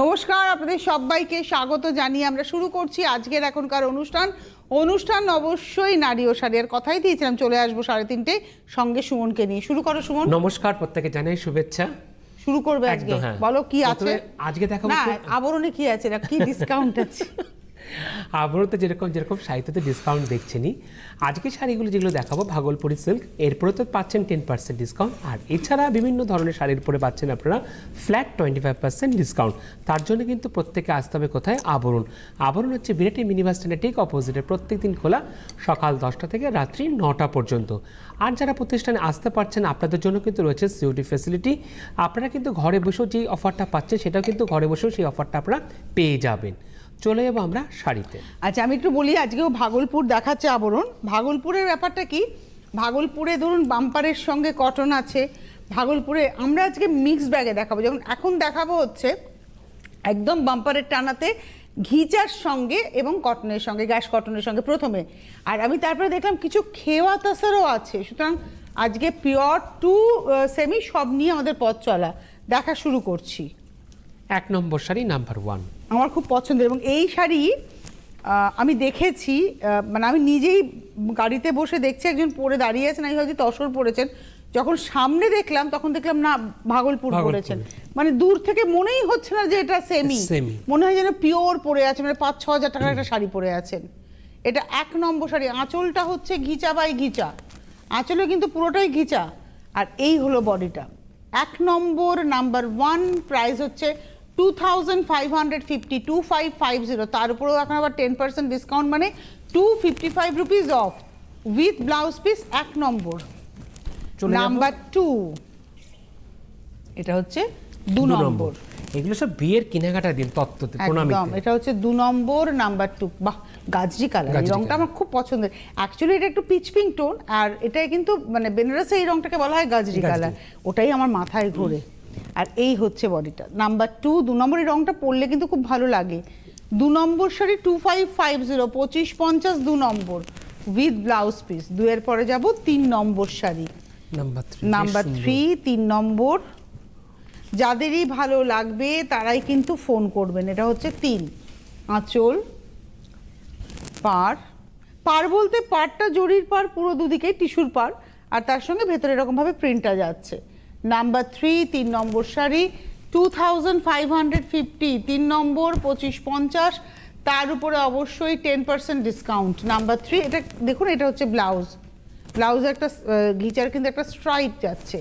নমস্কার, আপনাদের সবাইকে স্বাগত জানিয়ে আমরা শুরু করছি আজকের এখনকার অনুষ্ঠান অবশ্যই নারী ও শাড়ি। আর কথাই দিয়েছিলাম চলে আসবো 3:30 সঙ্গে সুমনকে নিয়ে। শুরু করো সুমন। নমস্কার, প্রত্যেকে জানাই শুভেচ্ছা। শুরু করবে আজকে, বলো কি আছে আজকে। দেখাবো না আবরণে কি আছে, না কি ডিসকাউন্ট আছে। আবরণতে যেরকম শাড়িতে ডিসকাউন্ট দেখছেনই, আজকে শাড়িগুলো যেগুলো দেখাবো ভাগলপুরি সিল্ক, এরপরে তো পাচ্ছেন 10% ডিসকাউন্ট। আর এছাড়া বিভিন্ন ধরনের শাড়ির উপরে পাচ্ছেন আপনারা ফ্ল্যাট 25% ডিসকাউন্ট। তার জন্য কিন্তু প্রত্যেকে আসতে হবে কোথায়? আবরণ হচ্ছে বিরাটি মিনি বাস স্ট্যান্ডের ঠিক অপোজিটে, প্রত্যেকদিন খোলা সকাল 10টা থেকে রাত্রি 9টা পর্যন্ত। আর যারা প্রতিষ্ঠানে আসতে পারছেন আপনাদের জন্য কিন্তু রয়েছে সিওডি ফ্যাসিলিটি। আপনারা কিন্তু ঘরে বসেও যেই অফারটা পাচ্ছেন সেটাও কিন্তু ঘরে বসেও সেই অফারটা আপনারা পেয়ে যাবেন। চলে যাবো আমরা শাড়িতে। আচ্ছা, আমি একটু বলি, আজকেও ভাগলপুর দেখাচ্ছে আবরণ। ভাগলপুরের ব্যাপারটা কি, ভাগলপুরে ধরুন বাম্পারের সঙ্গে কটন আছে। ভাগলপুরে আমরা আজকে মিক্স ব্যাগে দেখাবো, যেমন এখন দেখাবো হচ্ছে একদম বাম্পারের টানাতে ঘিচার সঙ্গে এবং কটনের সঙ্গে, গ্যাস কটনের সঙ্গে প্রথমে। আর আমি তারপরে দেখলাম কিছু খেওয়া তাসারও আছে। সুতরাং আজকে পিওর টু সেমি সব নিয়ে আমাদের পথ চলা দেখা শুরু করছি। 1 নম্বর শাড়ি নাম্বার 1 আমার খুব পছন্দের, এবং এই শাড়ি আমি দেখেছি, মানে আমি নিজেই গাড়িতে বসে দেখছি একজন পরে দাঁড়িয়ে আছেন, আমি হয়তো তসর পরেছেন। যখন সামনে দেখলাম তখন দেখলাম না ভাগলপুর পরেছেন, মানে দূর থেকে মনেই হচ্ছে না যে এটা সেমি, মনে হয় যেন পিওর পরে আছে, মানে 5-6 হাজার টাকার একটা শাড়ি পরে আছেন। এটা 1 নম্বর শাড়ি। আঁচলটা হচ্ছে ঘিচা বাই ঘিচা, আঁচলে কিন্তু পুরোটাই ঘিচা। আর এই হলো বডিটা। 1 নম্বর নাম্বার 1 প্রাইস হচ্ছে 2550, 2550। তার উপরেও এখন আবার 10% ডিসকাউন্ট, মানে 255 rupees of with blouse piece. 1 number. Number 2 এটা হচ্ছে 2 নম্বর। এগুলো সব বিয়ের কেনাকাটা দিন তত্ত্বতে প্রণামীতে। এটা হচ্ছে 2 নম্বর নাম্বার 2। বাহ, গাজরি কালার, এই রংটা আমার খুব পছন্দের। অ্যাকচুয়ালি এটা একটু পিচ পিঙ্ক টোন, আর এটাই কিন্তু মানে বেনারসে এই রংটাকে বলা হয় গাজরি কালার, ওটাই আমার মাথায় ঘোরে। আর এই হচ্ছে বডিটা নাম্বার 2, 2 নম্বর। এই রংটা পরলে কিন্তু খুব ভালো লাগে। 2 নম্বর শাড়ি 2550, 2550 2 নম্বর উইথ ব্লাউজ পিস। 2 এর পরে যাব 3 নম্বর শাড়ি নাম্বার 3, 3 নম্বর। যাদেরই ভালো লাগবে তারাই কিন্তু ফোন করবেন। এটা হচ্ছে 3। আঁচল, পাড় বলতে পাড়টা জরির পাড়, পুরো দুদিকেই টিস্যুর পাড়, আর তার সঙ্গে ভেতরে এরকমভাবে প্রিন্টটা যাচ্ছে। নাম্বার 3, 3 নম্বর শাড়ি 2550, 3 নম্বর 2550। তার উপরে অবশ্যই 10% ডিসকাউন্ট। নাম্বার 3, এটা দেখুন, এটা হচ্ছে ব্লাউজ একটা ঘিচার কিন্তু একটা স্ট্রাইপ যাচ্ছে।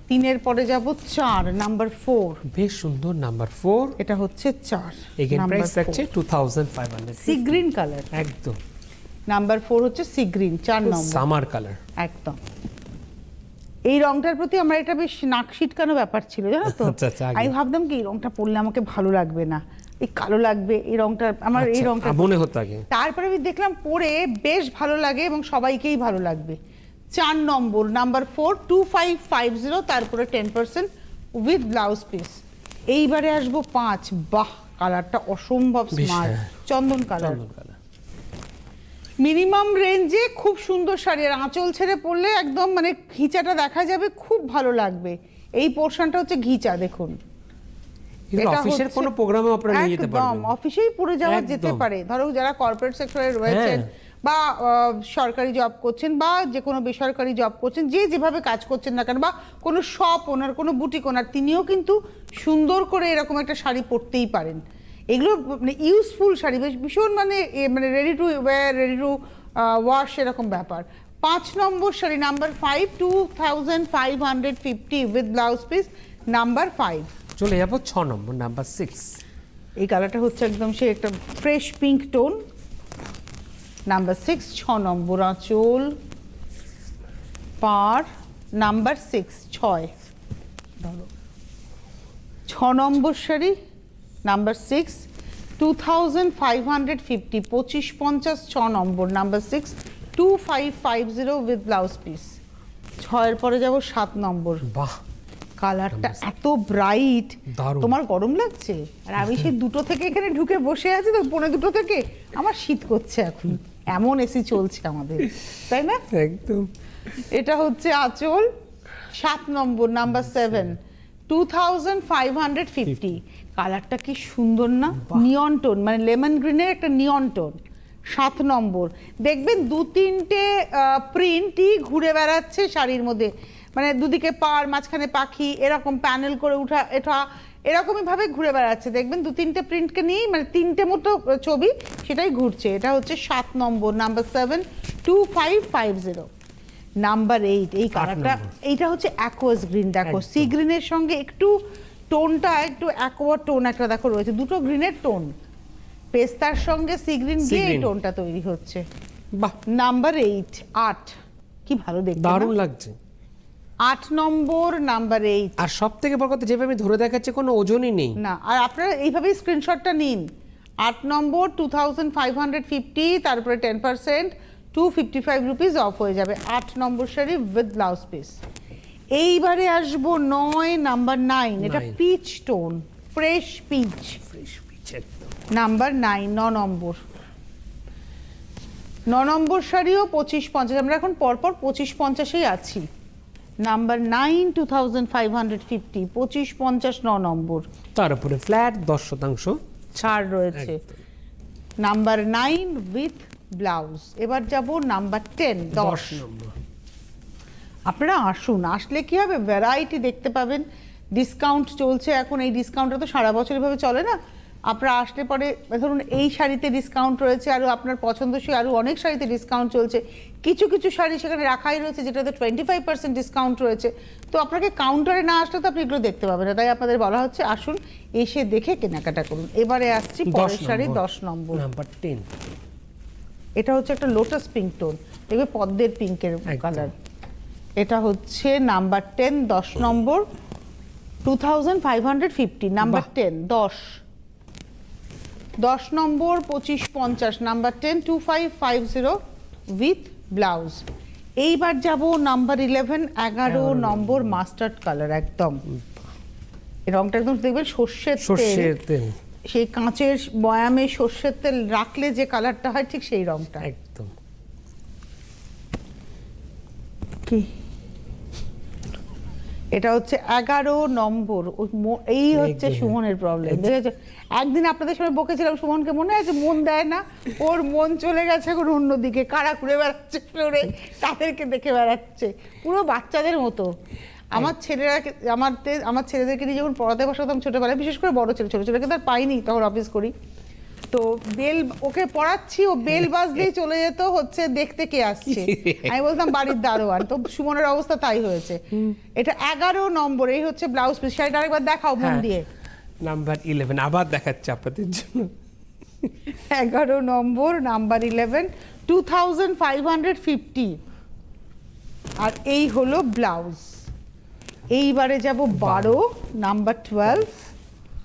3 এর পরে যাব 4 নাম্বার 4। বেশ সুন্দর নাম্বার 4। এটা হচ্ছে 4। এগেইন প্রাইস থাকছে 2550, সি গ্রিন কালার। একদম নাম্বার 4 হচ্ছে সি গ্রিন, 4 নম্বর সামার কালার একদম। এই রংটার প্রতি আমার এটা বেশ নাক ছিটকানো ব্যাপার ছিল, জানো তো। আমি ভাবতাম কি এই রংটা পরলে আমাকে ভালো লাগবে না, এই কালো লাগবে, এই রংটা আমার, এই রংটা মনে হতো আগে। তারপরে আমি দেখলাম পরে বেশ ভালো লাগে এবং সবাইকেই ভালো লাগবে। 4 নম্বর নাম্বার 4, 2550, তারপরে 10% উইথ ব্লাউজ পিস। এইবারে আসবো 5। বাহ, কালারটা অসম্ভব স্মার্ট, চন্দন কালার। মিনিমাম রেঞ্জে খুব সুন্দর শাড়ি, আর আঁচল ছেড়ে পরলে একদম মানে ঘিচাটা দেখা যাবে, খুব ভালো লাগবে। এই পোরশনটা হচ্ছে ঘিচা, দেখুন। এটা অফিসের কোনো প্রোগ্রামে আপনারা নিয়ে যেতে পারবেন, একদম অফিসেই পরে যাওয়া যেতে পারে। ধরো যারা কর্পোরেট সেক্টরে রয়েছেন বা সরকারি জব করছেন বা যে কোনো বেসরকারি জব করছেন, যে যেভাবে কাজ করছেন না কেন, বা কোনো শপ ওনার, কোনো বুটিক ওনার, তিনিও কিন্তু সুন্দর করে এরকম একটা শাড়ি পরতেই পারেন। এগুলো মানে ইউজফুল শাড়ি, বেশ ভীষণ মানে ready to wear, ready to wash এরকম ব্যাপার। 5 নম্বর sari number 5, 2550 with blouse piece. Number 5 চলে যাবো 6 নম্বর নাম্বার 6। এই কালারটা হচ্ছে একদম সে একটা ফ্রেশ পিঙ্ক টোন। নাম্বার 6, 6 নম্বর। আঁচল, পাড়, নাম্বার 6, 6 ধরো। 6 নম্বর শাড়ি নাম্বার 6, 2550, 2550, 6 নম্বর নাম্বার 6, 2550 উইথ ব্লাউজ পিস। 6 এর পরে যাব 7 নম্বর। বাহ, কালারটা এত ব্রাইট, তোমার গরম লাগছে, আর আমি সেই 2টো থেকে এখানে ঢুকে বসে আছি তো, 2:45 থেকে আমার শীত করছে এখন, এমন এসি চলছে আমাদের, তাই না? একদম। এটা হচ্ছে আঁচল, 7 নম্বর নাম্বার 7, 2550। কালারটা কি সুন্দর না, নিয়ন টোন, মানে লেমন গ্রিনের একটা নিয়ন টোন। 7 নম্বর দেখবেন 2-3টে প্রিন্টই ঘুরে বেড়াচ্ছে শাড়ির মধ্যে, মানে দুদিকে পাড়, মাঝখানে পাখি, এরকম প্যানেল করে উঠা এটা এরকমই ভাবে ঘুরে বেড়াচ্ছে। দেখবেন 2-3টে প্রিন্টকে নিয়েই, মানে 3টে মতো ছবি সেটাই ঘুরছে। এটা হচ্ছে 7 নম্বর, নাম্বার 7, 2550। নাম্বার 8, এই কালারটা, এইটা হচ্ছে অ্যাকোয়াস গ্রিন। দেখো সি গ্রিনের সঙ্গে একটু টোনটা একটু অ্যাকোয়া টোন একটা দেখো রয়েছে, দুটো গ্রিনের টোন, পেস্তার সঙ্গে সি গ্রিন দিয়ে এই টোনটা তৈরি হচ্ছে। বাহ, নাম্বার 8, 8 কি ভালো দেখতে, দারুণ লাগছে। 8 নম্বর, নাম্বার 8। আর সব থেকে বড় কথা, যেভাবে আমি ধরে দেখাচ্ছি কোনো ওজনই নেই না, আর আপনারা এইভাবেই স্ক্রিনশটটা নিন। 8 নম্বর 2550, তারপরে 10%, 255 রুপিস অফ হয়ে যাবে। 8 নম্বর শাড়ি উইথ ব্লাউজ পিস। এইবারে আসবো 9, নাম্বার 9। এটা peach tone, fresh peach, number 9, 9 নম্বর। 9 নম্বর শাড়িও 2550, আমরা এখন পরপর 2550-এই আছি। নাম্বার 9, 2550, 2550, 9 নম্বর। তার উপরে ফ্ল্যাট 10% ছাড় রয়েছে। Number 9 with blouse. এবার যাব নাম্বার 10, 10 নম্বর। আপনারা আসুন, আসলে কি হবে, ভ্যারাইটি দেখতে পাবেন। ডিসকাউন্ট চলছে এখন, এই ডিসকাউন্টটা তো সারা বছর এভাবে চলে না। আপনারা আসলে পরে ধরুন এই শাড়িতে ডিসকাউন্ট রয়েছে, আরও আপনার পছন্দসই আরও অনেক শাড়িতে ডিসকাউন্ট চলছে, কিছু কিছু শাড়ি সেখানে রাখাই রয়েছে যেটাতে 25% ডিসকাউন্ট রয়েছে। তো আপনাকে কাউন্টারে না আসলে তো আপনি এগুলো দেখতে পাবেন না, তাই আপনাদের বলা হচ্ছে আসুন, এসে দেখে কেনাকাটা করুন। এবারে আসছি পরের শাড়ি, 10 নম্বর, নাম্বার 10। এটা হচ্ছে একটা লোটাস পিঙ্ক টোন, দেখবে পদ্মের পিঙ্কের কালার। এটা হচ্ছে number 10, 10 number, 2550, number 10, 10 number, 2550, number 10, 2550 with blouse. এইবার যাব নাম্বার 11, 11 নম্বর, মাস্টার্ড কালার একদম। এই রংটা একদম দেখবেন সর্ষের তেল, সেই কাঁচের বয়ামে সর্ষের তেল রাখলে যে কালারটা হয় ঠিক সেই রংটা একদম। কি এটা হচ্ছে 11 নম্বর। এই হচ্ছে সুমনের প্রবলেম, দেখেছো? একদিন আপনাদের সঙ্গে বকেছিলাম সুমনকে, মনে আছে? মন দেয় না, ওর মন চলে গেছে এখন অন্যদিকে, কারা ঘুরে বেড়াচ্ছে ফ্লোরে, তাদেরকে দেখে বেড়াচ্ছে পুরো বাচ্চাদের মতো। আমার ছেলেরা, আমার ছেলেদেরকে নিয়ে যখন পড়াতে বসাতাম ছোটবেলায়, বিশেষ করে বড় ছেলে, ছোট ছেলেকে তার পাইনি, তখন অফিস করি, তো বেল ওকে পড়াচ্ছি, ও বেল বাজলেই চলে যেত হচ্ছে দেখতে কে আসছে। আমি বলতাম বাড়ির দারোয়ান। তো সুমনের অবস্থা তাই হয়েছে। এটা 11 নম্বর, এই হচ্ছে ব্লাউজ পিস। শাড়িটা আরেকবার দেখাও মন দিয়ে। নাম্বার 11 আবার দেখাচ্ছে আপনাদের জন্য। 11 নম্বর, নাম্বার 11, 2550। আর এই হলো ব্লাউজ। এইবারে যাব 12, নাম্বার 12,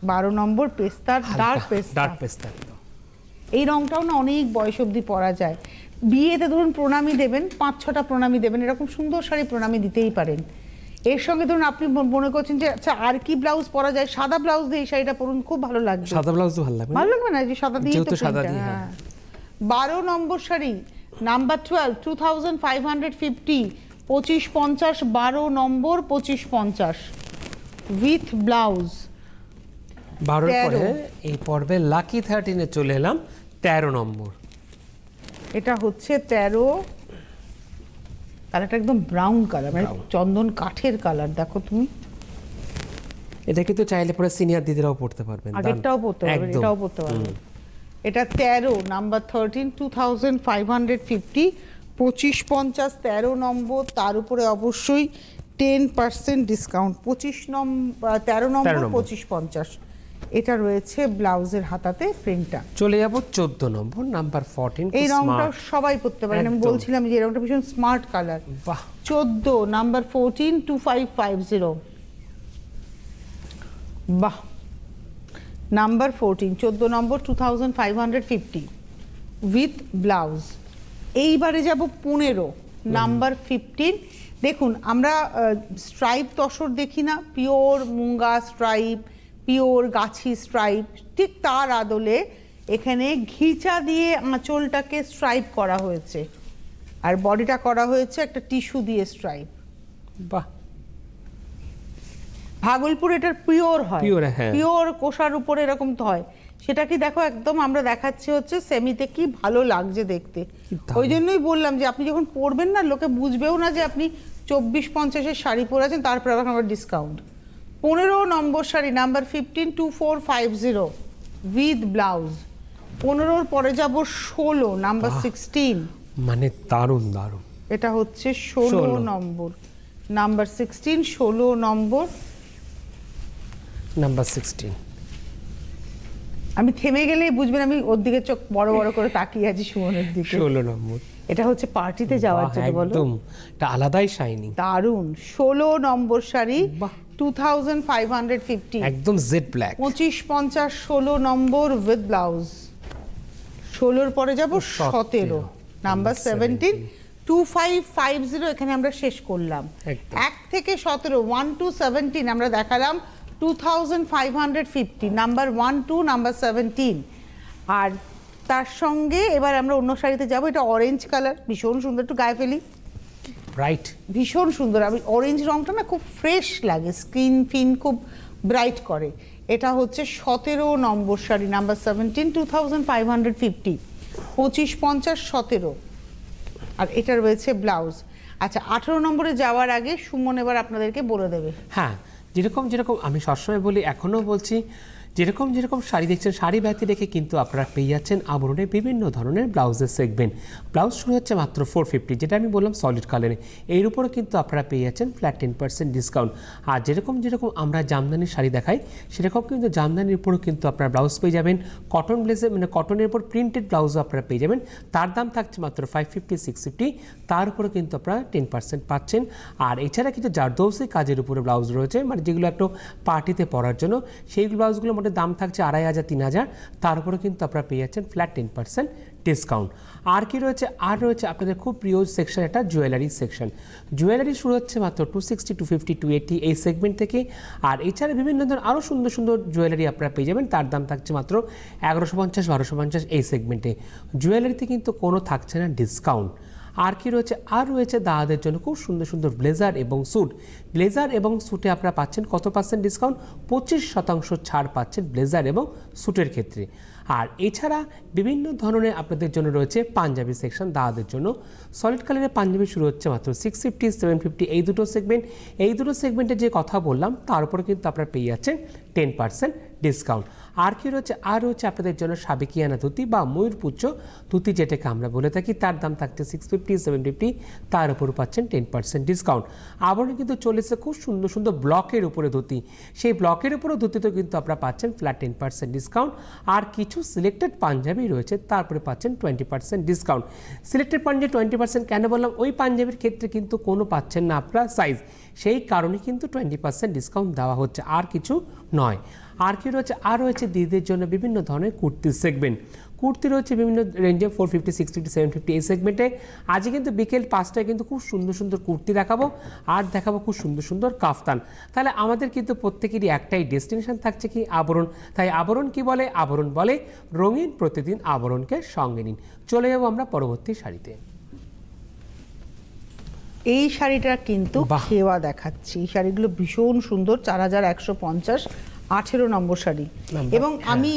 12 নম্বর, পেস্তার, ডার্ক পেস্তা। এই রংটাও না অনেক বয়স অবধি পরা যায়। বিয়েতে ধরুন প্রণামী দেবেন, 5-6টা প্রণামী দেবেন, এরকম সুন্দর শাড়ি প্রণামী দিতেই পারেন। এর সঙ্গে ধরুন আপনি মনে করছেন যে আচ্ছা আর কি ব্লাউজ পরা যায়, সাদা ব্লাউজ দিয়ে এই শাড়িটা পরুন, খুব ভালো লাগবে। সাদা ব্লাউজ ভালো লাগবে, ভালো লাগবে না যে সাদা দিয়ে তো সাদা দিয়ে। 12 নম্বর শাড়ি, নাম্বার 12, 2550, 2550, 12 নম্বর, 2550 উইথ ব্লাউজ। 12 পরে এই পর্বে লাকি 13-এ চলে এলাম, 13 নম্বর। এটা হচ্ছে 13, কালারটা একদম ব্রাউন কালার, মানে চন্দন কাঠের কালার। দেখো তুমি, এটা কিন্তু চাইলে পরে সিনিয়র দিদিরাও পড়তে পারবেন, আগেরটাও পড়তে পারবেন, এটাও পড়তে পারবেন। এটা 13, নাম্বার 13, 2550, 2550, 13 নম্বর, তার উপরে অবশ্যই 10% ডিসকাউন্ট। 13 নম্বর, 2550। এটা রয়েছে ব্লাউজের হাতাতে প্রিন্টটা। চলে যাব 14 নম্বর, নাম্বার 14। এই রংটা সবাই পরতে পারেন, আমি বলছিলাম যে এই রংটা ভীষণ স্মার্ট কালার। বাহ। 14, নাম্বার 14, 2550। বাহ, নাম্বার 14, 14 নম্বর, 2550 উইথ ব্লাউজ। এইবারে যাব 15, নাম্বার 15। দেখুন আমরা স্ট্রাইপ তসর দেখি না, পিওর মুঙ্গা স্ট্রাইপ, পিওর গাছি স্ট্রাইপ, ঠিক তার আদলে এখানে ঘিচা দিয়ে আঁচলটাকে স্ট্রাইপ করা হয়েছে, আর বডিটা করা হয়েছে একটা টিস্যু দিয়ে স্ট্রাইপ। বাহ, ভাগলপুর এটার পিওর হয়, Pure, হ্যাঁ। পিওর কোষার উপরে এরকম তো হয়। সেটা কি দেখো একদম আমরা দেখাচ্ছি হচ্ছে সেমিতে, কি ভালো লাগছে দেখতে। দারুণ। ওই জন্যই বললাম যে আপনি যখন পরবেন না, লোকে বুঝবেও না যে আপনি 24-50-এর শাড়ি পরে আছেন, তারপরে আবার ডিসকাউন্ট। 15 নম্বর শাড়ি নাম্বার 152450 উইথ ব্লাউজ। 15-র পরে যাব 16 নাম্বার 16, মানে দারুণ দারুণ। এটা হচ্ছে 16 নম্বর নাম্বার 16, 16 নম্বর। নাম্বার 16। আমি থেমে গেলেই বুঝবেন আমি ওর দিকে চোখ বড় বড় করে তাকিয়ে আছি, সুমনের দিকে। 16 নম্বর। এটা হচ্ছে পার্টিতে যাওয়ার বাহ, জন্য, বলো একদম এটা আলাদাই শাইনিং। দারুণ। 16 নম্বর শাড়ি বাহ। 2550, একদম জেড ব্ল্যাক। 2550, 16 নম্বর উইথ ব্লাউজ। 16-র পরে যাব 17 নাম্বার 17, 2550। এখানে আমরা শেষ করলাম। একদম। 1 থেকে 17, 1 to 17 আমরা দেখালাম 2550 নাম্বার 1 to নাম্বার 17। আর তার সঙ্গে এবার আমরা অন্য শাড়িতে যাব। এটা অরেঞ্জ কালার, ভীষণ সুন্দর, একটু গায়ে ফেলি। রাইট। ভীষণ সুন্দর। আমি অরেঞ্জ রংটা না খুব ফ্রেশ লাগে, স্কিন ফিন খুব ব্রাইট করে। এটা হচ্ছে 17 নম্বর শাড়ি নাম্বার 17, 2550, 2550, 17। আর এটা রয়েছে ব্লাউজ। আচ্ছা, 18 নম্বরে যাওয়ার আগে সুমন এবার আপনাদেরকে বলে দেবে। হ্যাঁ, যেরকম যেরকম আমি সবসময় বলি, এখনও বলছি, যেরকম যেরকম শাড়ি দেখছেন, শাড়ি ব্যতি রেখে কিন্তু আপনারা পেয়ে যাচ্ছেন আবরণে বিভিন্ন ধরনের ব্লাউজের সেগমেন্ট। ব্লাউজ শুরু হচ্ছে মাত্র 450, যেটা আমি বললাম সলিড কালারে। এর উপরে কিন্তু আপনারা পেয়ে যাচ্ছেন ফ্ল্যাট 10% ডিসকাউন্ট। আর যেরকম যেরকম আমরা জামদানির শাড়ি দেখাই, সেরকম কিন্তু জামদানির উপরেও কিন্তু আপনারা ব্লাউজ পেয়ে যাবেন। কটন ব্লেজে মানে কটনের উপর প্রিন্টেড ব্লাউজও আপনারা পেয়ে যাবেন। তার দাম থাকছে মাত্র 550, 650। তার উপরে কিন্তু আপনারা 10% পাচ্ছেন। আর এছাড়া কিন্তু জারদৌসি কাজের উপরে ব্লাউজ রয়েছে, মানে যেগুলো একটু পার্টিতে পরার জন্য, সেই ব্লাউজগুলো মোটে দাম থাকছে 2500, 3000। তার উপরে কিন্তু আপনারা পেয়ে যাচ্ছেন ফ্ল্যাট 10% ডিসকাউন্ট। আর কি রয়েছে? আর রয়েছে আপনাদের খুব প্রিয় সেকশন, এটা জুয়েলারি সেকশন। জুয়েলারি শুরু হচ্ছে মাত্র 260, 250, 280 এই সেগমেন্ট থেকে। আর এছাড়া বিভিন্ন ধরনের আরও সুন্দর সুন্দর জুয়েলারি আপনারা পেয়ে যাবেন। তার দাম থাকছে মাত্র 1150, 1250 এই সেগমেন্টে। জুয়েলারিতে কিন্তু কোনো থাকছে না ডিসকাউন্ট। আর কি রয়েছে? আর রয়েছে দাদাদের জন্য খুব সুন্দর সুন্দর ব্লেজার এবং স্যুট। ব্লেজার এবং স্যুটে আপনারা পাচ্ছেন কত পার্সেন্ট ডিসকাউন্ট? 25% ছাড় পাচ্ছেন ব্লেজার এবং স্যুটের ক্ষেত্রে। আর এছাড়া বিভিন্ন ধরনের আপনাদের জন্য রয়েছে পাঞ্জাবি সেকশন দাদাদের জন্য। সলিড কালারের পাঞ্জাবি শুরু হচ্ছে মাত্র 650, 750 এই দুটো সেগমেন্ট। এই দুটো সেগমেন্টে যে কথা বললাম, তার উপরে কিন্তু আপনারা পেয়ে যাচ্ছেন 10% ডিসকাউন্ট। আর কি রয়েছে? আর রয়েছে আপনাদের জন্য সাবেকিয়ানা ধুতি বা ময়ূরপুচ্ছ ধুতি, যেটাকে আমরা বলে থাকি। তার দাম থাকছে 650, 750, তার উপর পাচ্ছেন 10% ডিসকাউন্ট। আবার কিন্তু চলেছে খুব সুন্দর সুন্দর ব্লকের উপরে ধুতি। সেই ব্লকের উপরে ধুতিতেও কিন্তু আপনারা পাচ্ছেন ফ্ল্যাট 10% ডিসকাউন্ট। আর কিছু সিলেক্টেড পাঞ্জাবি রয়েছে, তারপরে পাচ্ছেন 20% ডিসকাউন্ট। সিলেক্টেড পাঞ্জাবি 20% কেন বললাম? ওই পাঞ্জাবির ক্ষেত্রে কিন্তু কোনো পাচ্ছেন না আপনারা সাইজ, সেই কারণে কিন্তু 20% ডিসকাউন্ট দেওয়া হচ্ছে, আর কিছু নয়। আর কি রয়েছে? আর রয়েছে দিদিদের জন্য বিভিন্ন ধরনের কুর্তির সেগমেন্ট। কুর্তি রয়েছে বিভিন্ন রেঞ্জে 450, 650, 750 এই সেগমেন্টে। আজকে কিন্তু বিকেল 5টায় কিন্তু খুব সুন্দর সুন্দর কুর্তি দেখাবো, আর দেখাবো খুব সুন্দর সুন্দর কাফতান। তাহলে আমাদের কিন্তু প্রত্যেকেরই একটাই ডেস্টিনেশন থাকছে, কি? আবরণ। তাই আবরণ কি বলে? আবরণ বলে রঙিন প্রতিদিন আবরণকে সঙ্গে নিন। চলে যাবো আমরা পরবর্তী শাড়িতে। এই শাড়িটা কিন্তু বাহ। খেওয়া দেখাচ্ছি। এই শাড়িগুলো ভীষণ সুন্দর, 4150, 18 নম্বর শাড়ি। এবং আমি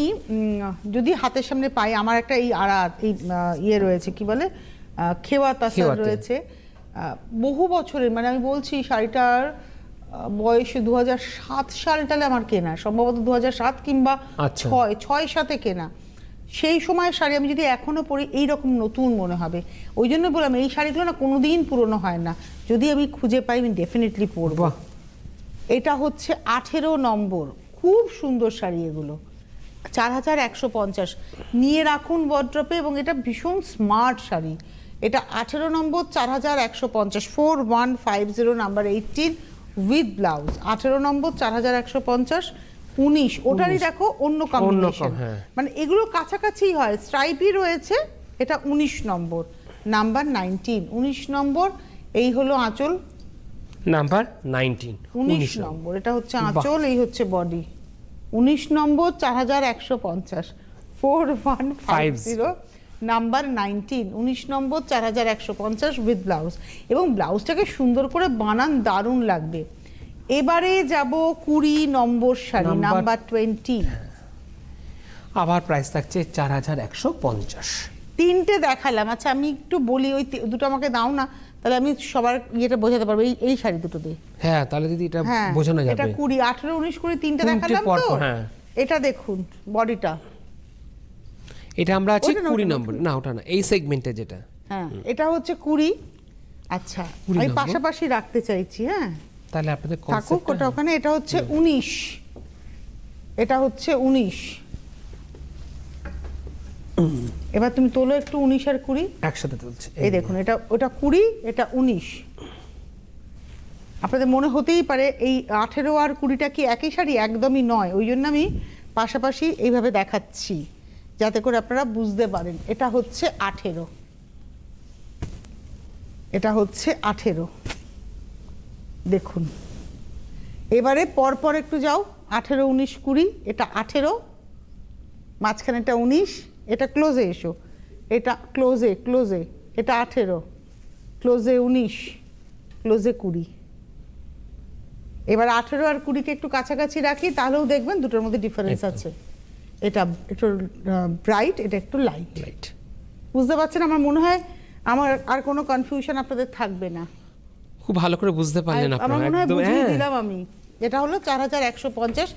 যদি হাতের সামনে পাই, আমার একটা এই এই ইয়ে রয়েছে, কি বলে, খেওয়া তাসার খেওয়াতে রয়েছে বহু বছরের। মানে আমি বলছি শাড়িটার বয়সে 2007 সালটালে আমার কেনা, সম্ভবত 2007 কিংবা আচ্ছা। 6-7-এ কেনা। সেই সময়ের শাড়ি আমি যদি এখনো পরি, এইরকম নতুন মনে হবে। ওই জন্য বললাম এই শাড়িগুলো না কোনোদিন পুরনো হয় না। যদি আমি খুঁজে পাই, আমি ডেফিনেটলি পরবো। এটা হচ্ছে 18 নম্বর, খুব সুন্দর শাড়ি এগুলো, 4150। নিয়ে রাখুন ওয়ার্ড্রপে, এবং এটা ভীষণ স্মার্ট শাড়ি। এটা 18 নম্বর, 4150, 4150 নাম্বার 18 উইথ ব্লাউজ। 18 নম্বর, 4150, 19 ওটারই দেখো অন্য কম্বিনেশন, মানে এগুলো কাছাকাছি হয়, স্ট্রাইপই রয়েছে। এটা 19 নম্বর নাম্বার 19, 19 নম্বর। এই হলো আঁচল নাম্বার 19, 19 নম্বর। এটা হচ্ছে আঁচল, এই হচ্ছে body. 19 number, 4150, 4150 number 19, 19 number, 4150 with blouse. এবং ব্লাউজটাকে সুন্দর করে বানান, দারুণ লাগবে। এবারে যাব 20 নম্বর শাড়ি, নাম্বার 20। আবার প্রাইস থাকছে 4150। তিনটে দেখালাম। আচ্ছা আমি একটু বলি, ওই দুটো আমাকে দাও না, তাহলে আমি সবার ইয়েটা বোঝাতে পারবো। এই শাড়ি দুটো দিয়ে। হ্যাঁ তাহলে দিদি এটা হ্যাঁ বোঝানো যাবে। এটা 20, 18, 19, 20 তিনটে তিনটে দেখালাম পর তো। পর, হ্যাঁ। এটা দেখুন বডিটা। এটা আমরা আছি ওটা না, 20 ওটা নম্বর, না ওটা না, এই সেগমেন্টে যেটা। হ্যাঁ এটা হচ্ছে 20। আচ্ছা 20 আমি নম্বর। পাশাপাশি রাখতে চাইছি। হ্যাঁ তাহলে আপনাদের থাকুক কনসেপ্ট ওটা ওখানে। এটা হচ্ছে 19, এটা হচ্ছে 19। এবার তুমি তোলো একটু 19 আর 20 একসাথে চলছে। এই দেখুন, এটা ওটা 20, এটা 19। আপনাদের মনে হতেই পারে এই 18 আর 20টা কি একই শাড়ি, একদমই নয়। ওই জন্য আমি পাশাপাশি এইভাবে দেখাচ্ছি যাতে করে আপনারা বুঝতে পারেন। এটা হচ্ছে 18, এটা হচ্ছে 18। দেখুন এবারে পরপর একটু যাও, 18, 19, 20। এটা 18, মাঝখানে এটা 19। এটা ক্লোজে এসো, এটা ক্লোজে ক্লোজে। এটা 18, ক্লোজে 19, ক্লোজে 20। এবার 18 আর 20কে একটু কাছাকাছি রাখি, তাহলেও দেখবেন দুটোর মধ্যে ডিফারেন্স একদম। আছে। এটা একটু ব্রাইট, এটা একটু লাইট। রাইট। বুঝতে পারছেন? আমার মনে হয় আমার আর কোনো কনফিউশন আপনাদের থাকবে না। খুব ভালো করে বুঝতে পারলেন আমার আপনারা মনে হয় একদম। বুঝিয়ে হ্যাঁ। দিলাম আমি। এটা হলো 4150,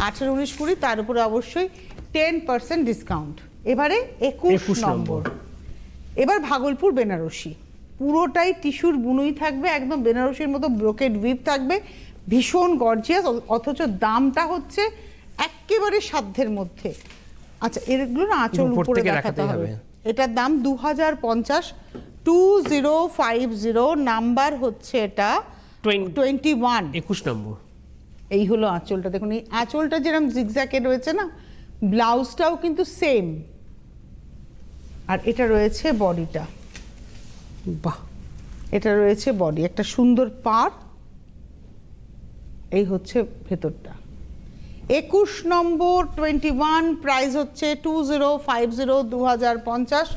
18, 19, 20, তার উপরে অবশ্যই 10% ডিসকাউন্ট। এবারে 21 নম্বর। এবার ভাগলপুর বেনারসি, পুরোটাই টিস্যুর বুনুই থাকবে, একদম বেনারসির মতো ব্রোকেড উইভ থাকবে, ভীষণ গর্জিয়াস, অথচ দামটা হচ্ছে একেবারে সাধ্যের মধ্যে। আচ্ছা এগুলো না আঁচল উপর উপরে থেকে দেখাতে দেখাতেই হবে। হবে। এটার দাম 2050, 2050, নাম্বার হচ্ছে এটা 21। 21 নম্বর। এই হলো আঁচলটা। দেখুন এই আঁচলটা যেরকম জিগজ্যাকে রয়েছে না, ব্লাউজটাও কিন্তু সেম। আর এটা রয়েছে বডিটা, বাহ, এটা রয়েছে বডি, একটা সুন্দর পাড়। এই হচ্ছে ভেতরটা। 21 নম্বর 21, প্রাইস হচ্ছে 2050, 2050,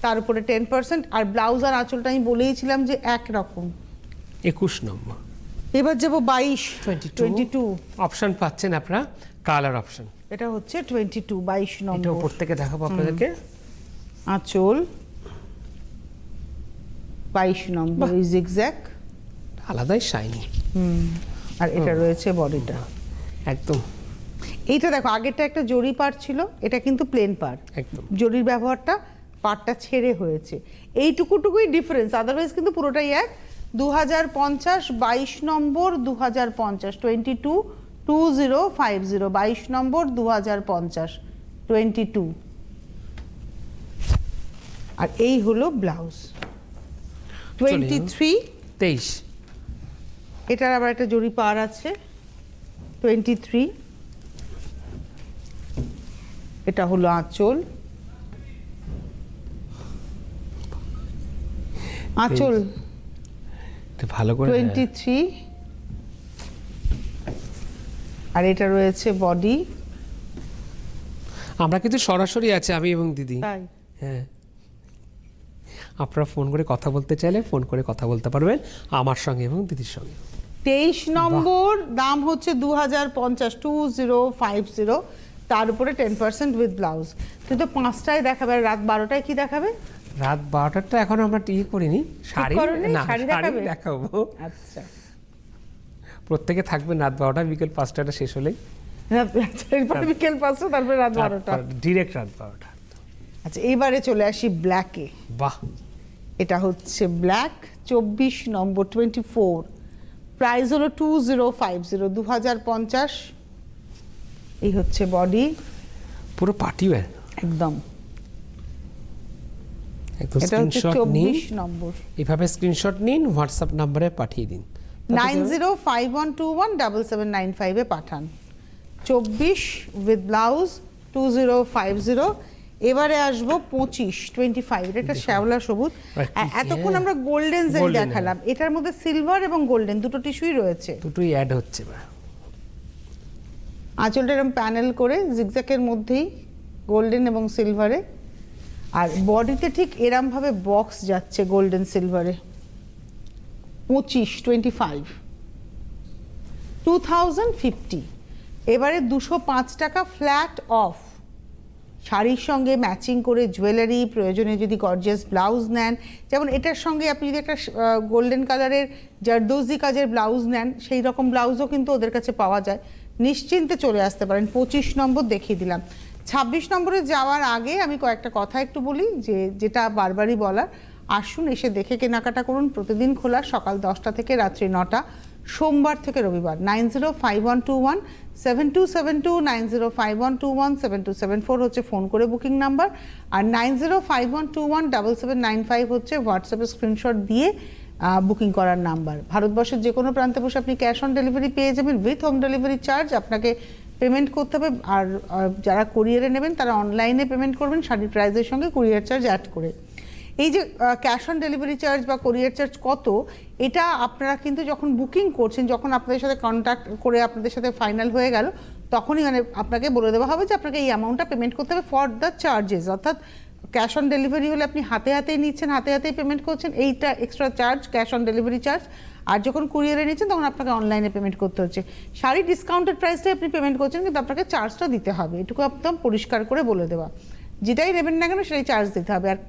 তার উপরে 10%। আর ব্লাউজ আর আঁচলটা আমি বলেইছিলাম যে একরকম। 21 নম্বর। এবার যাবো 22, 22 অপশন পাচ্ছেন আপনারা, কালার অপশন। এটা হচ্ছে 22 এটা নম্বর। উপর থেকে দেখাবো আপনাদেরকে। আঁচল 22 নম্বর, এই জিগজ্যাগ। আলাদাই শাইনি। আর এটা রয়েছে বডিটা। একদম এইটা দেখো, আগেরটা একটা জরি পাড় ছিল, এটা কিন্তু প্লেন পাড়। একদম। জরির ব্যবহারটা পাড়টা ছেড়ে হয়েছে, এইটুকুটুকুই ডিফারেন্স, আদারওয়াইজ কিন্তু পুরোটাই এক। 2050, 22 নম্বর, 2050, 22, 2050, 22 নম্বর, 2050, 22। আর এই হলো ব্লাউজ 23। 23। এটার আবার একটা জরি পার আছে 23। এটা হলো আঁচল, আঁচল এটা ভালো করে 23। আর এটা রয়েছে বডি। আমরা কিন্তু সরাসরি আছে আমি এবং দিদি। তাই হ্যাঁ, আপনারা ফোন করে কথা বলতে চাইলে ফোন করে কথা বলতে পারবেন আমার সঙ্গে এবং দিদির সঙ্গে। 23 নম্বর, দাম হচ্ছে 2050, 2050, তার উপরে 10% উইথ ব্লাউজ। কিন্তু 5টায় দেখাবে, আর রাত 12টায় কি দেখাবে? রাত 12টাটা এখন আমরা টিই করিনি, শাড়ি করোনি? না শাড়ি শাড়ি দেখাবে? দেখাবো। আচ্ছা প্রত্যেকে থাকবে রাত 12টা, বিকেল 5টাটা শেষ হলেই এরপরে বিকেল 5টা, তারপরে রাত 12টা। ডিরেক্ট রাত 12টা। আচ্ছা এইবারে চলে আসি ব্ল্যাকে। বাহ, এটা হচ্ছে ব্ল্যাক 24 নম্বর 24, প্রাইস হলো 2050, 2050। এই হচ্ছে বডি, পুরো পার্টি ওয়্যার একদম। একদম। এটা হচ্ছে স্ক্রিনশট নিন, 24 নম্বর, এইভাবে স্ক্রিনশট নিন, হোয়াটসঅ্যাপ নম্বরে পাঠিয়ে দিন। 9051217795 এ পাঠান। 24 উইথ ব্লাউজ 2050। এবারে আসবো 25, 25, এটা একটা শ্যাওলা সবুজ। আর কি, এতক্ষণ হ্যাঁ। আমরা গোল্ডেন জেল Golden, দেখালাম, এটার মধ্যে সিলভার এবং গোল্ডেন দুটো টিস্যুই রয়েছে। দুটোই অ্যাড হচ্ছে। আঁচলটা এরকম প্যানেল করে জিগজ্যাকের মধ্যেই গোল্ডেন এবং সিলভারে, আর বডিতে ঠিক এরম ভাবে বক্স যাচ্ছে গোল্ডেন সিলভারে। 25, 25। 2050। এবারে 205 টাকা ফ্ল্যাট অফ। শাড়ির সঙ্গে ম্যাচিং করে জুয়েলারি, প্রয়োজনে যদি গর্জিয়াস ব্লাউজ নেন, যেমন এটার সঙ্গে আপনি যদি একটা গোল্ডেন কালারের জারদোজি কাজের ব্লাউজ নেন, সেই রকম ব্লাউজও কিন্তু ওদের কাছে পাওয়া যায়। নিশ্চিন্তে চলে আসতে পারেন। 25 নম্বর দেখিয়ে দিলাম। 26 নম্বরে যাওয়ার আগে আমি কয়েকটা কথা একটু বলি, যেটা বারবারই বলার, আসুন এসে দেখে কেনাকাটা করুন। প্রতিদিন খোলা, সকাল 10টা থেকে রাত্রি 9টা, সোমবার থেকে রবিবার। 9051217272, 9051217274 হচ্ছে ফোন করে বুকিং নাম্বার, আর 9051217795 হচ্ছে হোয়াটসঅ্যাপে স্ক্রিনশট দিয়ে বুকিং করার নাম্বার। ভারতবর্ষের যে কোনো প্রান্তে বসে আপনি ক্যাশ অন ডেলিভারি পেয়ে যাবেন উইথ হোম ডেলিভারি চার্জ। আপনাকে পেমেন্ট করতে হবে, আর যারা কুরিয়ারে নেবেন তারা অনলাইনে পেমেন্ট করবেন শাড়ির প্রাইসের সঙ্গে কুরিয়ার চার্জ অ্যাড করে। এই যে ক্যাশ অন ডেলিভারি চার্জ বা কুরিয়ার চার্জ কত, এটা আপনারা কিন্তু যখন বুকিং করছেন, যখন আপনাদের সাথে কন্ট্যাক্ট করে আপনাদের সাথে ফাইনাল হয়ে গেল, তখনই মানে আপনাকে বলে দেওয়া হবে যে আপনাকে এই অ্যামাউন্টটা পেমেন্ট করতে হবে ফর দ্য চার্জেস। অর্থাৎ ক্যাশ অন ডেলিভারি হলে আপনি হাতে হাতেই নিচ্ছেন, হাতে হাতেই পেমেন্ট করছেন, এইটা extra charge cash on delivery charge. আর যখন কুরিয়ারে নিচ্ছেন তখন আপনাকে অনলাইনে পেমেন্ট করতে হচ্ছে। শাড়ি ডিসকাউন্টেড প্রাইসটাই আপনি পেমেন্ট করছেন, কিন্তু আপনাকে চার্জটা দিতে হবে, এটুকু একদম পরিষ্কার করে বলে দেওয়া। যেটাই নেবেন না কেন সেটাই চার্জ দিতে হবে। আর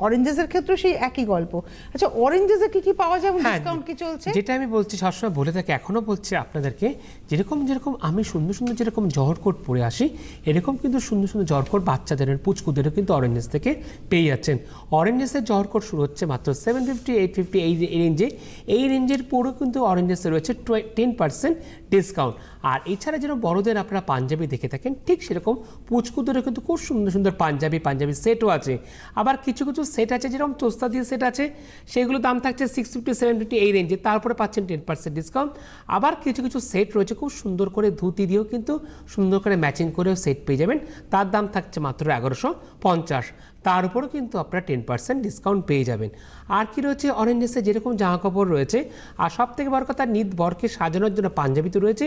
অরেঞ্জেসের ক্ষেত্রে সেই একই গল্প। আচ্ছা, অরেঞ্জেসে কি কি পাওয়া যাবে, ডিসকাউন্ট কি চলছে? যেটা আমি বলছি, সবসময় বলে থাকি, এখনও বলছি আপনাদেরকে, যেরকম আমি সুন্দর সুন্দর যেরকম জহর কোট পরে আসি, এরকম কিন্তু সুন্দর সুন্দর জহর কোট বাচ্চাদের, পুচকুদেরও কিন্তু অরেঞ্জেস থেকে পেয়ে যাচ্ছেন। অরেঞ্জেসের জহর কোট শুরু হচ্ছে মাত্র 750, 850 এই রেঞ্জে। এই রেঞ্জের পুরো কিন্তু অরেঞ্জেসে রয়েছে 10% ডিসকাউন্ট। আর এছাড়া যেন বড়দের আপনারা পাঞ্জাবি দেখে থাকেন, ঠিক সেরকম পুচকুদেরও কিন্তু খুব সুন্দর সুন্দর পাঞ্জাবি সেটও আছে। আবার কিছু কিছু সেট আছে যেরকম তোস্তা দিয়ে সেট আছে, সেগুলো দাম থাকছে 650, 750 এই রেঞ্জে, তারপরে পাচ্ছেন 10% ডিসকাউন্ট। আবার কিছু কিছু সেট রয়েছে খুব সুন্দর করে ধুতি দিয়েও কিন্তু সুন্দর করে ম্যাচিং করেও সেট পেয়ে যাবেন, তার দাম থাকছে মাত্র 1150, তার উপরও কিন্তু আপনারা 10% ডিসকাউন্ট পেয়ে যাবেন। আর কি রয়েছে অরেঞ্জেসে, যেরকম জামা কাপড় রয়েছে, আর সব থেকে বড় কথা নিত বরকে সাজানোর জন্য পাঞ্জাবি তো রয়েছে,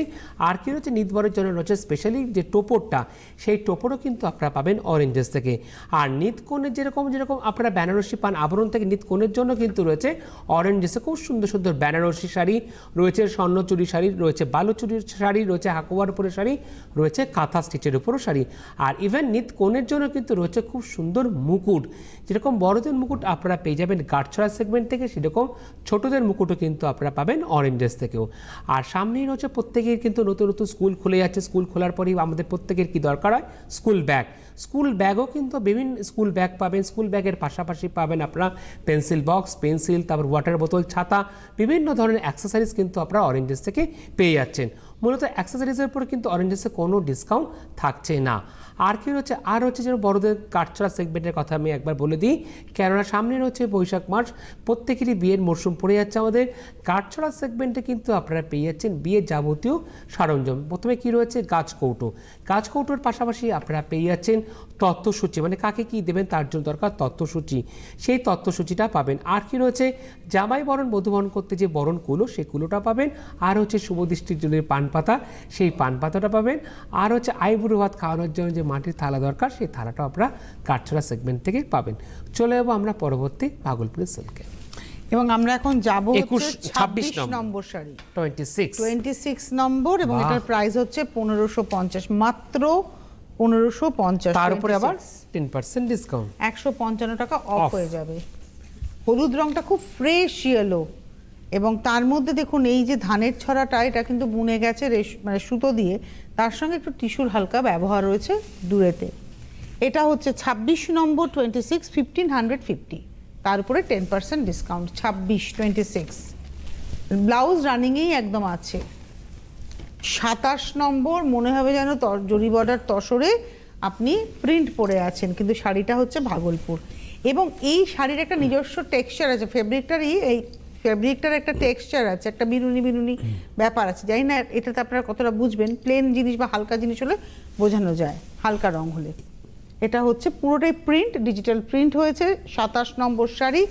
আর কি রয়েছে নিত বরের জন্য রয়েছে স্পেশালি যে টোপরটা, সেই টোপরও কিন্তু আপনারা পাবেন অরেঞ্জেস থেকে। আর নিত কোণের যেরকম আপনারা বেনারসি পান আবরণ থেকে, নিত কোণের জন্য কিন্তু রয়েছে অরেঞ্জেসে খুব সুন্দর সুন্দর বেনারসি শাড়ি রয়েছে, স্বর্ণচুরি শাড়ি রয়েছে, বালুচুরির শাড়ি রয়েছে, হাকুয়ার উপরে শাড়ি রয়েছে, কাঁথা স্টিচের উপরও শাড়ি। আর ইভেন নিত কোণের জন্য কিন্তু রয়েছে খুব সুন্দর মুকুট, যেরকম বড়দের মুকুট আপনারা পেয়ে যাবেন গাঁটছড়া সেগমেন্ট থেকে, সেরকম ছোটদের মুকুটও কিন্তু আপনারা পাবেন অরেঞ্জেস থেকেও। আর সামনেই রয়েছে প্রত্যেকের কিন্তু নতুন নতুন স্কুল খুলে যাচ্ছে, স্কুল খোলার পরেই আমাদের প্রত্যেকের কি দরকার হয়, স্কুল ব্যাগও কিন্তু বিভিন্ন স্কুল ব্যাগ পাবেন। স্কুল ব্যাগের পাশাপাশি পাবেন আপনারা পেন্সিল বক্স, পেন্সিল, তারপর ওয়াটার বোতল, ছাতা, বিভিন্ন ধরনের অ্যাক্সেসরিজ কিন্তু আপনারা অরেঞ্জেস থেকে পেয়ে যাচ্ছেন। মূলত অ্যাক্সেসরিজের উপরে কিন্তু অরেঞ্জেসে কোনো ডিসকাউন্ট থাকছে না। আর কি রয়েছে, আর হচ্ছে যেন বড়দের কাঠছড়া সেগমেন্টের কথা আমি একবার বলে দিই, কেননা সামনে রয়েছে বৈশাখ মাস, প্রত্যেকেরই বিয়ের মরশুম পড়ে যাচ্ছে আমাদের। কাঠছড়া সেগমেন্টে কিন্তু আপনারা পেয়ে যাচ্ছেন বিয়ের যাবতীয় সরঞ্জাম। প্রথমে কি রয়েছে, গাছকৌটোর পাশাপাশি আপনারা পেয়ে যাচ্ছেন তথ্যসূচি, মানে কাকে কি দেবেন তার জন্য দরকার তথ্যসূচি, সেই তথ্যসূচিটা পাবেন। আর কি রয়েছে, জামাই বরণ বধূবরণ করতে যে বরণ কুলো, সেই কুলোটা পাবেন। আর হচ্ছে শুভদৃষ্টির জন্য পান পাতা, সেই পান পাতাটা পাবেন। আর হচ্ছে আইবুড়ো ভাত খাওয়ানোর জন্য যে মাটির থালা দরকার, সেই থালাটাও আপনারা কাঠছড়া সেগমেন্ট থেকে পাবেন। চলে যাবো আমরা পরবর্তী ভাগলপুরের সিল্কে, এবং আমরা এখন যাব 26 নম্বর শাড়ি, 26 নম্বর, এবং এটার প্রাইস হচ্ছে 1550, মাত্র 1550, তার উপরে আবার 10% ডিসকাউন্ট, 155 টাকা অফ হয়ে যাবে। হলুদ রংটা খুব ফ্রেশ ইয়েলো, এবং তার মধ্যে দেখুন এই যে ধানের ছড়াটা, এটা কিন্তু বুনে গেছে মানে সুতো দিয়ে, তার সঙ্গে একটু টিস্যুর হালকা ব্যবহার রয়েছে দূরেতে। এটা হচ্ছে 26 নম্বর, 26, 1550, তার উপরে 10% ডিসকাউন্ট, 26, 26। ব্লাউজ রানিংয়েই একদম আছে। 27 নম্বর, মনে হবে যেন জরি বর্ডার তসরে আপনি প্রিন্ট পরে আছেন, কিন্তু শাড়িটা হচ্ছে ভাগলপুর। এবং এই শাড়ির একটা নিজস্ব টেক্সচার আছে, ফেব্রিকটার একটা টেক্সচার আছে, একটা বিনুনি ব্যাপার আছে। জানি না এটাতে আপনারা কতটা বুঝবেন, প্লেন জিনিস বা হালকা জিনিস হলে বোঝানো যায়, হালকা রং হলে। এটা হচ্ছে পুরোটাই প্রিন্ট, ডিজিটাল প্রিন্ট হয়েছে। 27 নম্বর শাড়ি,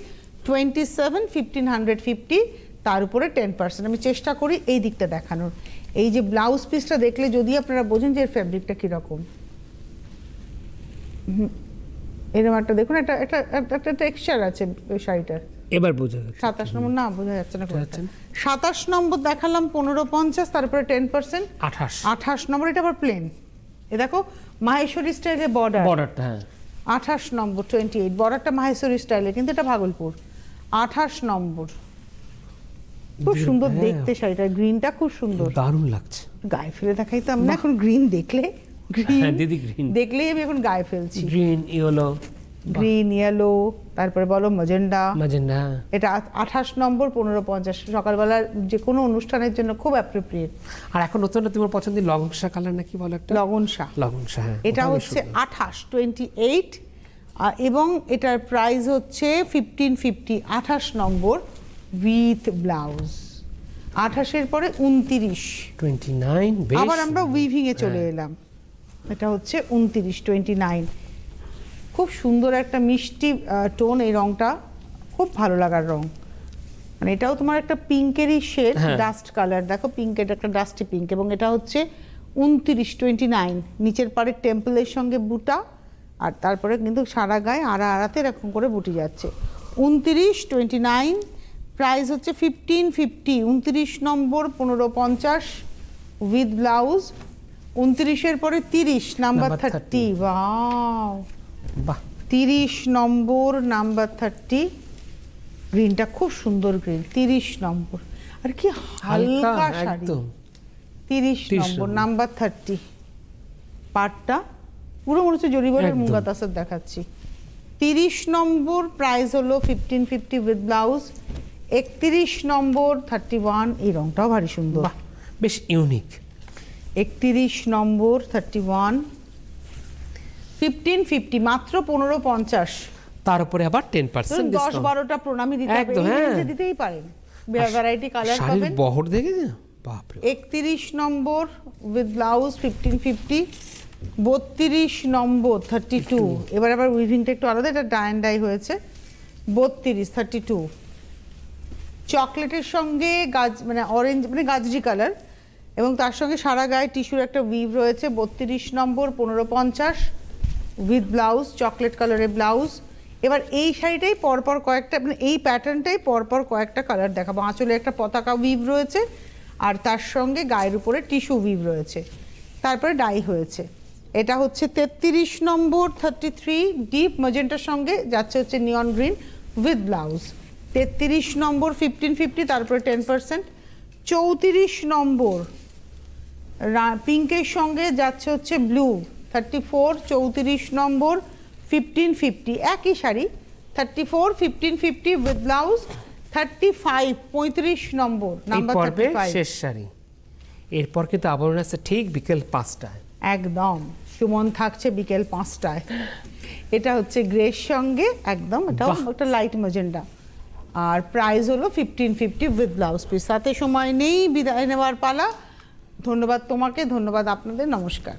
27, 1550, তার উপরে 10%। আমি চেষ্টা করি এই দিকটা দেখানোর। এই যে ব্লাউজ পিসটা দেখলে যদি আপনারা বোঝেন যে এর ফ্যাব্রিকটা কীরকম, এরকম একটা দেখুন, একটা টেক্সচার আছে ওই শাড়িটার। এবার বোঝা যাচ্ছে 27 নম্বর না বোঝা যাচ্ছে না, যাচ্ছে না। 27 নম্বর দেখালাম 1550, তারপরে 10%। 28 28 নম্বর, এটা আবার প্লেন। এ দেখো মাহেশ্বরী স্টাইলে বর্ডার। বর্ডারটা, হ্যাঁ 28 নম্বর 28, বর্ডারটা মাহেশ্বরী স্টাইলে, কিন্তু এটা ভাগলপুর। 28 নম্বর, খুব সুন্দর দেখতে শাড়িটা, গ্রিনটা খুব সুন্দর, দারুণ লাগছে। গায়ে ফেলে দেখাইতাম না এখন, গ্রিন দেখলে, গ্রিন হ্যাঁ দিদি, গ্রিন দেখলেই আমি এখন গায়ে ফেলছি। গ্রিন ইয়েলো গ্রিন, ইয়েলো, তারপরে বলো ম্যাজেন্ডা। ম্যাজেন্ডা। এটা 28 নম্বর 1550, সকালবেলা যে কোনো অনুষ্ঠানের জন্য খুব অ্যাপ্রোপ্রিয়েট। আর এখন নতুন তোমার পছন্দের লগনসা কালার নাকি বলো একটা? লগনসা। লগনসা, হ্যাঁ এটা হচ্ছে 28 এবং এটার প্রাইস হচ্ছে 1550। 28 নম্বর উইথ ব্লাউজ। 28-এর পরে 29, 29। বেশ আবার আমরা উইভিং এ চলে এলাম। এটা হচ্ছে 29, 29, খুব সুন্দর একটা মিষ্টি টোন। এই রংটা খুব ভালো লাগার রং, মানে এটাও তোমার একটা পিঙ্কেরই শেড, হ্যাঁ। ডাস্ট কালার, দেখো পিঙ্ক, এটা একটা ডাস্টি পিঙ্ক, এবং এটা হচ্ছে 29, 29। নিচের পাড়ে টেম্পলের সঙ্গে বুটা, আর তারপরে কিন্তু সারা গায়ে আড়াতে এরকম করে বুটি যাচ্ছে। 29, 29, প্রাইস হচ্ছে 1550। 29 নম্বর 1550 উইথ ব্লাউজ। 29-এর পরে 30 নাম্বার Number 30, ওয়াও, বাহ 30 নম্বর নাম্বার 30, গ্রিনটা খুব সুন্দর গ্রিন। 30 নম্বর, আর কি হালকা শাড়ি। একদম 30 নম্বর নাম্বার 30, পাটটা পুরো মনে হচ্ছে জরিবলের একদম। মুঙ্গা তাসার দেখাচ্ছি। 30 নম্বর প্রাইস হলো 1550 উইথ ব্লাউজ। 31 নম্বর 31, এই রংটাও ভারী সুন্দর। বাহ বেশ ইউনিক। 31 নম্বর 31, 1550, মাত্র 1550। তার উপরে আবার 10% 10-12টা প্রণামী দিতে হবে, একদম, এই হ্যাঁ। রেঞ্জে দিতেই পারেন, ভ্যারাইটি কালার শাড়ির পাবেন। বহর দেখেছে, বাপ রে। 31 নম্বর উইথ ব্লাউজ 1550। 32 নম্বর 32, এবার আবার উইভিংটা একটু আলাদা, এটা ডাই অ্যান্ড ডাই হয়েছে। 32, 32, চকলেটের সঙ্গে গাজ, মানে অরেঞ্জ, মানে গাজরি কালার, এবং তার সঙ্গে সারা গায়ে টিস্যুর একটা উইভ রয়েছে। 32 নম্বর 1550 উইথ ব্লাউজ, চকলেট কালারের ব্লাউজ। এবার এই শাড়িটাই পরপর কয়েকটা, মানে এই প্যাটার্নটাই পরপর কয়েকটা কালার দেখাবো। আঁচলে একটা পতাকা উইভ রয়েছে, আর তার সঙ্গে গায়ের উপরে টিস্যু উইভ রয়েছে, তারপরে ডাই হয়েছে। এটা হচ্ছে 33 নম্বর 33, ডিপ ম্যাজেন্টার সঙ্গে যাচ্ছে হচ্ছে নিয়ন গ্রিন উইথ ব্লাউজ। 33 নম্বর 1550, তারপরে 10%। 34 নম্বর পিঙ্কের সঙ্গে যাচ্ছে হচ্ছে ব্লু 34। 34 নম্বর 1550, একই শাড়ি 34, 1550 উইথ ব্লাউজ। 35, 35 নম্বর এই নাম্বার পর্বে 35, শেষ শাড়ি। এরপর কিন্তু আবরণ আছে ঠিক বিকেল 5টায়। একদম সুমন থাকছে বিকেল 5টায়। এটা হচ্ছে গ্রের সঙ্গে একদম, এটাও বাহ। একটা লাইট ম্যাজেন্ডা, আর প্রাইস হলো 1550 উইথ ব্লাউজ পিস। সাথে সময় নেই, বিদায় নেওয়ার পালা। ধন্যবাদ তোমাকে, ধন্যবাদ আপনাদের, নমস্কার।